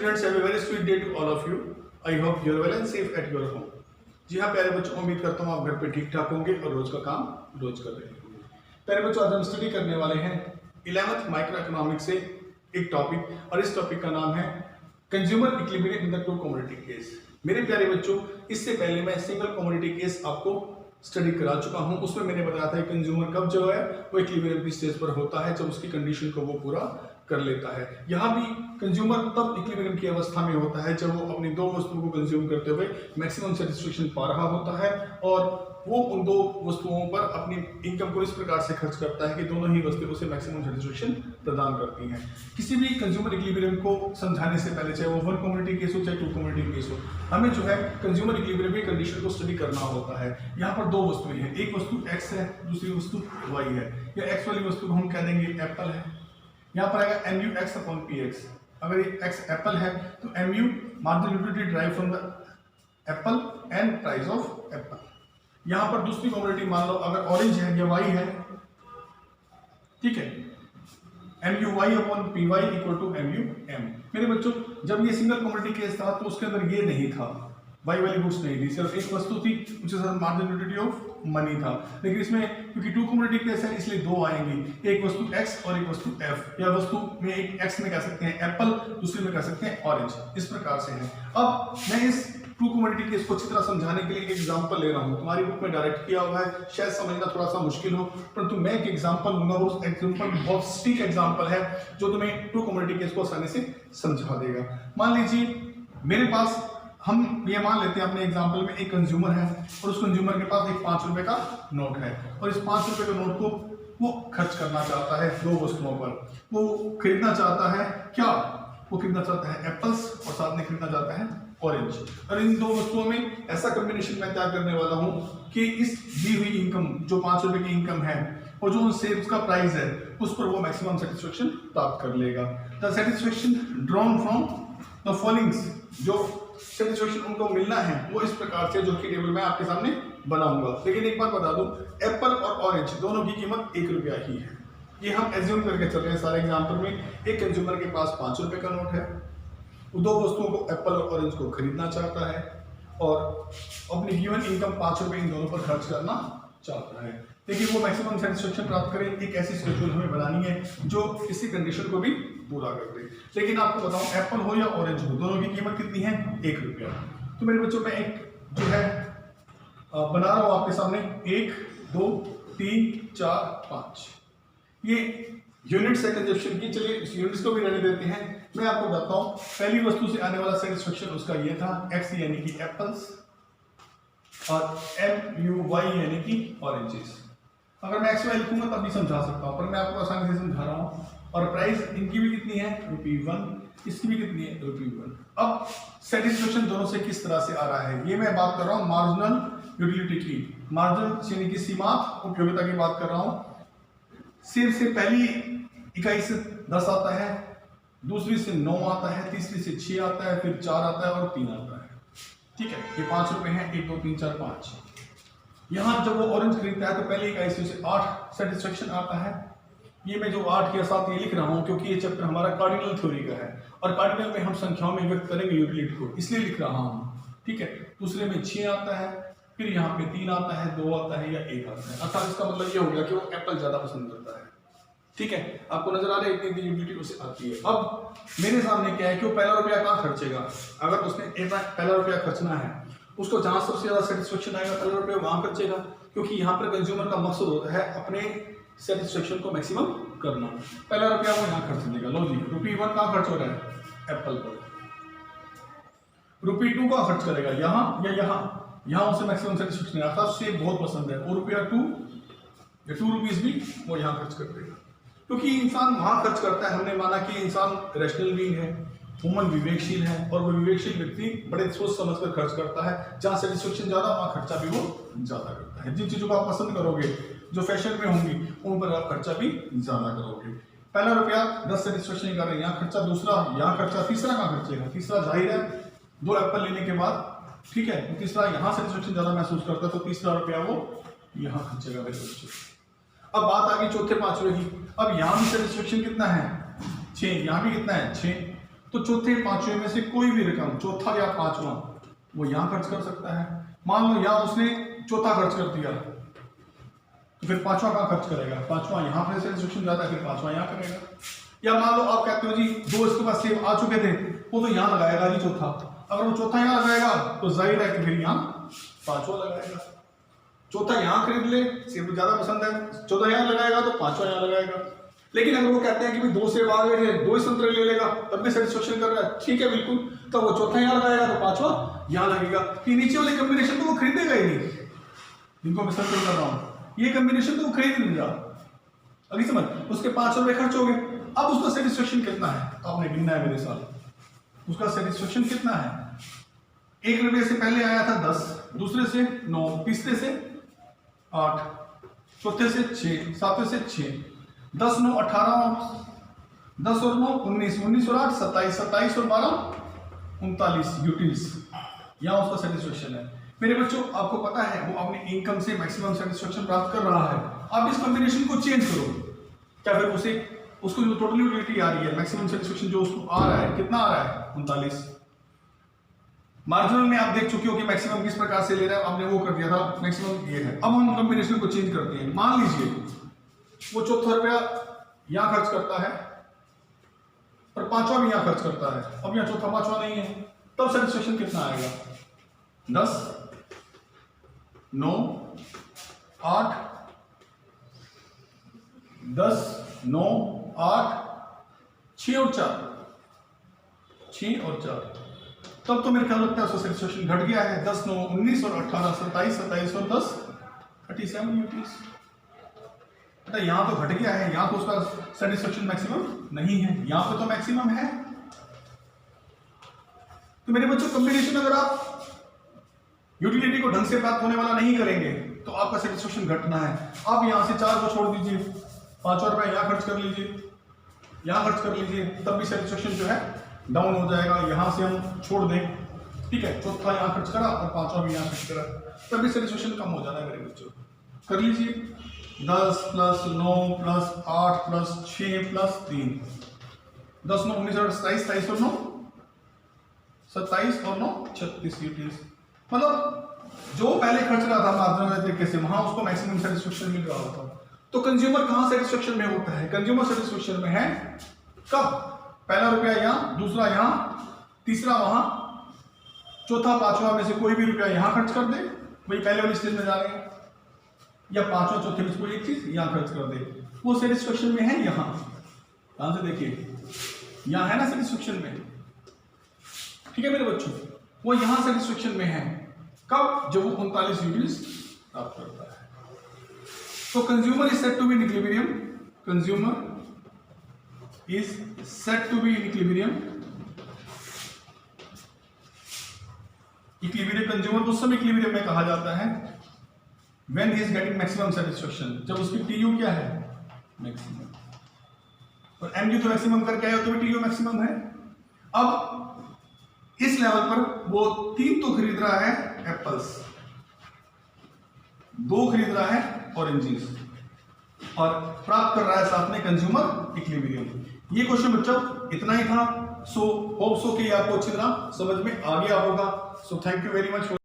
students, have a very sweet day to all of you. I hope you are well and safe at your home. जी हाँ प्यारे बच्चों, उम्मीद करता हूँ आप घर पे ठीक ठाक होंगे और रोज का काम रोज कर रहे होंगे। प्यारे बच्चों, आज हम स्टडी करने वाले हैं 11th माइक्रो इकोनॉमिक्स से एक टॉपिक, और इस टॉपिक का नाम है consumer equilibrium in the two commodity case. मेरे प्यारे बच्चों, इससे पहले मैं सिंगल कमोडिटी केस आपको स्टडी करा चुका हूं। उसमें मैंने बताया था कि कंज्यूमर कब जो है वो इक्विलिब्रियम की स्टेज पर होता है, जब उसकी कंडीशन को वो पूरा कर लेता है। यहाँ भी कंज्यूमर तब इक्विलिब्रियम की अवस्था में होता है जब वो अपनी दो वस्तुओं को कंज्यूम करते हुए मैक्सिमम सेटिस्फेक्शन पा रहा होता है, और वो उन दो वस्तुओं पर अपनी इनकम को इस प्रकार से खर्च करता है कि दोनों ही वस्तुएं उसे मैक्सिमम सेटिस्फेक्शन प्रदान करती हैं। किसी भी कंज्यूमर इक्विलिब्रियम को समझाने से पहले, चाहे वो वन कमोडिटी केस हो चाहे टू कमोडिटी केस हो, हमें जो है कंज्यूमर इक्विलिब्रियम की कंडीशन को स्टडी करना होता है। यहाँ पर दो वस्तुएं हैं, एक वस्तु एक्स है, दूसरी वस्तु वाई है। या एक्स वाली वस्तु को हम कह देंगे एप्पल है। यहाँ पर आएगा M U X upon P X. अगर ये एक्स एप्पल है तो M U marginal utility drive from the apple and price of apple. यहाँ पर दूसरी कमोडिटी मान लो अगर ऑरेंज है या वाई है, ठीक है, M U Y upon P Y equal to M U M. मेरे बच्चों, जब ये सिंगल कमोडिटी केस था तो उसके अंदर ये नहीं था, वाई वाली गुड्स नहीं थी, सिर्फ एक वस्तु थी, उसके साथ मार्जिनल यूटिलिटी ऑफ मनी था। लेकिन इसमें क्योंकि टू कमोडिटी केस है इसलिए दो आएंगी, एक वस्तु एक्स और एक वस्तु एफ। या वस्तु में एक एक्स में कह सकते हैं एप्पल, दूसरे में कह सकते हैं ऑरेंज। इस प्रकार से है। अब मैं इस टू कमोडिटी केस को अच्छी तरह समझाने के लिए एक एग्जांपल ले रहा हूं। तुम्हारी बुक में डायरेक्ट किया हुआ है, शायद समझना थोड़ा सा मुश्किल हो, परंतु मैं एक एग्जांपल लूंगा। वो एग्जांपल बहुत स्टिक एग्जांपल है जो तुम्हें टू कमोडिटी केस को आसानी से समझा देगा। मान लीजिए मेरे पास, हम ये मान लेते हैं अपने एग्जांपल में एक कंज्यूमर है और उस कंज्यूमर के पास एक 5 रुपए का नोट है, और इस 5 रुपए के नोट को वो खर्च करना चाहता है दो वस्तुओं पर। वो खरीदना चाहता है क्या? वो खरीदना चाहता है एप्पल्स और साथ में खरीदना चाहता है ऑरेंज। और इन दो वस्तुओं में ऐसा कॉम्बिनेशन मैं क्या करने वाला हूं कि इस दी हुई इनकम जो 5 रुपए की इनकम है और जो सेल्स का प्राइस है उस पर वो मैक्सिमम सेटिस्फेक्शन प्राप्त कर लेगा। The satisfaction drawn from the followings, जो सेटिस्फेक्शन उनको मिलना है वो इस प्रकार से, जो कि टेबल में आपके सामने बनाऊंगा। लेकिन एक बात बता दूं, एप्पल और ऑरेंज दोनों की कीमत 1 रुपया ही है। ये हम एज्यूम करके चल रहे हैं सारे एग्जाम्पल में। एक कंज्यूमर के पास 5 रुपए का नोट है, वो दो वस्तुओं को एप्पल और ऑरेंज को खरीदना चाहता है और अपनी गिवन इनकम 5 रुपए इन दोनों पर खर्च करना चाहता है। लेकिन वो मैक्सिमम सेटिस्फेक्शन प्राप्त करे, एक ऐसी शेड्यूल हमें बनानी है जो इसी कंडीशन को भी पूरा कर दे। लेकिन आपको बताऊं, एप्पल हो या ऑरेंज हो, दोनों की कीमत कितनी है? 1 रुपया। तो मेरे बच्चों, मैं एक जो है बना रहा हूं आपके सामने, 1 2 3 4 5 ये यूनिट्स है कंजप्शन की। चलिए इस यूनिट्स को भी रहने देते हैं। मैं आपको बताता हूं, पहली वस्तु से आने वाला सेटिस्फेक्शन उसका ये था, एक्स यानी कि एप्पल्स और एम यू वाई यानी कि ऑरेंजेस। अगर मैं एक्स वाई लिखूंगा तब भी समझा सकता हूं, पर मैं आपको आसानी से समझा रहा हूं। और प्राइस इनकी भी कितनी है? ₹1, इसकी भी कितनी है? ₹1। अब सेटिस्फेक्शन दोनों से किस तरह से आ रहा है, ये मैं बात कर रहा हूं मार्जिनल यूटिलिटी की। मार्जिनल यानी कि सीमांत उपयोगिता की बात कर रहा हूं। सिर्फ से पहली इकाई से 10 आता है, दूसरी से 9 आता है, तीसरी से 6 आता है, फिर 4 आता है और 3 आता है। ठीक है, ये 5 रुपए हैं, 1 2 3 4 5। यहां जब वो ऑरेंज खरीदता है तो पहली इकाई से उसे 8 सेटिस्फेक्शन आता है। ये मैं जो 8 या 7 ये लिख रहा हूं क्योंकि ये चैप्टर हमारा कार्डिनल थ्योरी का है, और कार्डिनल में हम संख्याओं में व्यक्त करेंगे यूटिलिटी को, इसलिए लिख रहा हूं। ठीक है, दूसरे में 6 आता है, फिर यहाँ पे 3 आता है, 2 आता है या 1 आता है। अर्थात इसका मतलब ये हो गया कि वो एप्पल ज्यादा पसंद करता है। ठीक है, आपको नजर आ रहा है इतनी यूटिलिटी उसे आती है। अब मेरे सामने क्या है कि वो पहला रुपया कहाँ खर्चेगा? अगर उसने पहला रुपया खर्चना है, उसको जहां सबसे ज्यादा सेटिस्फेक्शन आएगा पहला रुपया वहां खर्चेगा, क्योंकि यहाँ पर कंज्यूमर का मकसद होता है अपने सेटिस्फेक्शन को मैक्सिमम करना। पहला रुपया वो यहाँ खर्च देगा। लो जी, ₹1 कहाँ खर्च हो रहा है? एप्पल पर। ₹2 का खर्च करेगा यहाँ या यहाँ उसे मैक्सिमम सेटिस्फेक्शन आता है, उसे बहुत पसंद है, और ₹2 या ₹2 भी वो यहाँ खर्च कर देगा। क्योंकि इंसान वहां खर्च करता है, हमने माना कि इंसान रैशनल बीइंग है, ह्यूमन विवेकशील है, और वो विवेकशील व्यक्ति बड़े सोच समझ कर खर्च करता है। जहां सेटिस्फेक्शन ज्यादा वहां खर्चा भी वो ज्यादा करता है। जिन चीजों को आप पसंद करोगे, जो फैशन में होंगी, उन पर आप खर्चा भी ज्यादा करोगे। पहला रुपया 10 सेटिस्फेक्शन कर रहे हैं, यहाँ खर्चा, दूसरा यहाँ खर्चा, तीसरा कहाँ खर्चेगा? तीसरा जाहिर है 2 एप्पल लेने के बाद, ठीक है, तो तीसरा यहाँ सेटिस्फेक्शन ज्यादा महसूस करता है, तो तीसरा रुपया वो यहाँ खर्चेगा मेरे बच्चों। अब बात आ गई चौथे 5 रुपए की। अब यहाँ भी सेटिस्फेक्शन कितना है? 6, यहाँ भी कितना है? 6। तो चौथे पांचवें में से कोई भी रकम, चौथा या पांचवा, वो यहाँ खर्च कर सकता है। मान लो यहाँ उसने चौथा खर्च कर दिया, तो फिर पांचवा कहाँ खर्च करेगा? पांचवा यहाँ पर सेटिस्फेक्शन जाता है, फिर पांचवा यहाँ करेगा। या मान लो आप कहते हो जी दो इसके पास सेब आ चुके थे, वो तो यहाँ लगाएगा जी चौथा। अगर वो चौथा यहाँ लगाएगा तो जाहिर है कि फिर यहाँ पांचवा लगाएगा। चौथा यहाँ खरीद ले, सेब ज्यादा पसंद है, चौथा यहाँ लगाएगा तो पांचवा यहाँ लगाएगा। लेकिन अगर वो कहते हैं कि भाई दो सेब आ गए थे, दो ही संतरे ले लेगा, तब भी सेटिस्फेक्शन कर रहा है, ठीक है बिल्कुल, तो वो चौथा यहाँ लगाएगा तो पांचवा यहाँ लगेगा। ये नीचे वाले कॉम्बिनेशन तो वो खरीदेगा ही नहीं, जिनको मैं सर्कल कर रहा हूँ, ये कॉम्बिनेशन तो वो खरीद नहीं रहा। अभी समझ, उसके 5 रुपए खर्च हो गए। अब उसका सेटिस्फेक्शन कितना है आपने गिनना है मेरे साथ। उसका सेटिस्फेक्शन कितना है? 1 रुपये से पहले आया था 10, दूसरे से 9, तीसरे से 8, चौथे से 6, सातवें से 6, 10 9 18, 10 और 9 19, 19 और 8 27, 27 और 12 39 यूटिल्स। यहाँ उसका सेटिस्फेक्शन है। मेरे बच्चों आपको पता है वो अपने इनकम से मैक्सिमम सेटिस्फेक्शन प्राप्त कर रहा है। आप इस कॉम्बिनेशन को चेंज करो, क्या फिर उसको जो टोटल यूटिलिटी आ रही है, मैक्सिमम सेटिस्फेक्शन जो उसको आ रहा है, कितना आ रहा है? 39। मार्जिनल में आप देख चुके हो कि मैक्सिमम किस प्रकार से ले रहा है, आपने वो कर दिया था, मैक्सिमम ये है। अब हम कॉम्बिनेशन को चेंज करते हैं। मान लीजिए वो चौथा रुपया यहां खर्च करता है और पांचवा भी यहां खर्च करता है। अब यहां चौथा पांचवा नहीं है, तब सेटिस्फेक्शन कितना आएगा? 10 9 8 10 9 8 6 और 4, 6 और 4, तब तो मेरे ख्याल लगता है उसका सेटिस्फेक्शन घट गया है। 10 9 19 और 18 27, 27 और 10 37 यूटिल्स। बेटा यहाँ तो घट गया है, यहाँ तो उसका सेटिस्फेक्शन मैक्सिमम नहीं है, यहाँ पे तो मैक्सिमम है। तो मेरे बच्चों कॉम्बिनेशन अगर आप यूटिलिटी को ढंग से प्राप्त होने वाला नहीं करेंगे तो आपका सेटिस्फेक्शन घटना है। आप यहाँ से 4 को छोड़ दीजिए, 5 रुपए यहाँ खर्च कर लीजिए, यहाँ खर्च कर लीजिए, तब भी सेटिस्फेक्शन जो है डाउन हो जाएगा। यहाँ से हम छोड़ दें, ठीक है, चौथा यहाँ खर्च करा और पांचवा भी यहाँ खर्च करा, तब भी सेटिस्फेक्शन कम हो जाना है मेरे बच्चों। कर लीजिए 10 + 9 + 8 + 6 + 3, 10 9 19 और 27, 27 और 9 27 और 9 36 यूटिल्स। मतलब जो पहले खर्च रहा था मार्जिनल तरीके से, वहां उसको मैक्सिमम सेटिस्फेक्शन मिल रहा होता। तो कंज्यूमर कहां सेटिस्फेक्शन में होता है? कंज्यूमर सेटिस्फेक्शन में है कब? पहला रुपया यहाँ, दूसरा यहाँ, तीसरा वहां, चौथा पांचवा में से कोई भी रुपया यहाँ खर्च कर दे, वही पहले वाली स्टेज में जा रहे हैं, या पांचवा चौथे में कोई एक चीज यहाँ खर्च कर दे, वो सेटिस्फेक्शन में है। यहाँ ध्यान से देखिए, यहाँ है ना सेटिस्फेक्शन में, ठीक है मेरे बच्चों, वो यहाँ सेटिस्फेक्शन में है। कब? जब वो 39 यूटिल्स प्राप्त करता है। तो consumer is said to be in equilibrium, consumer is said to be in equilibrium. Equilibrium consumer को उस समय इक्विलिब्रियम में कहा जाता है when he is getting maximum satisfaction, जब उसकी टीयू क्या है? मैक्सिमम। और एमयू तो मैक्सिमम करके आए हो, तो भी टीयू मैक्सिमम है। अब इस लेवल पर वो 3 तो खरीद रहा है एप्पल्स, 2 खरीद रहा है ऑरेंजेस, और प्राप्त कर रहा है साथ में कंज्यूमर इक्विलिब्रियम। ये क्वेश्चन बच्चों इतना ही था। सो होप सो कि आपको अच्छी तरह समझ में आ गया होगा। So thank you very much.